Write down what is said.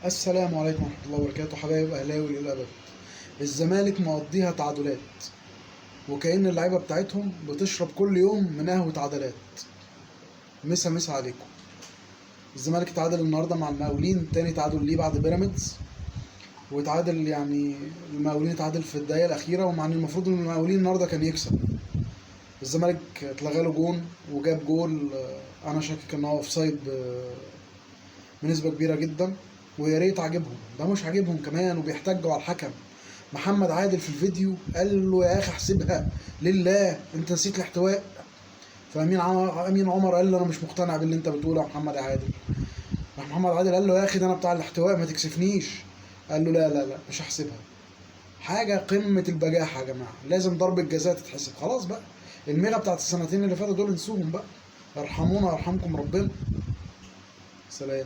السلام عليكم ورحمة الله وبركاته، حبايب أهلاوي للأبد. الزمالك مقضيها تعادلات، وكأن اللعيبة بتاعتهم بتشرب كل يوم من قهوة عدلات. مسا مسا عليكم. الزمالك اتعادل النهارده مع المقاولين، تاني تعادل ليه بعد بيراميدز، واتعادل يعني المقاولين اتعادل في الدقايق الأخيرة، ومع إن المفروض إن المقاولين النهارده كان يكسب. الزمالك اتلغى له جون وجاب جول، أنا شاكك إن هو أوفسايد بنسبة كبيرة جدا، ويا ريت عاجبهم. ده مش عاجبهم كمان وبيحتجوا على الحكم. محمد عادل في الفيديو قال له يا اخي احسبها لله، انت نسيت الاحتواء. امين عمر قال له انا مش مقتنع باللي انت بتقوله يا محمد عادل. راح محمد عادل قال له يا اخي ده انا بتاع الاحتواء ما تكسفنيش. قال له لا لا لا مش هحسبها. حاجه قمه البجاحه يا جماعه، لازم ضربه جزاء تتحسب. خلاص بقى، الميغا بتاعت السنتين اللي فاتوا دول انسوهم بقى، ارحمونا يرحمكم ربنا. سلام.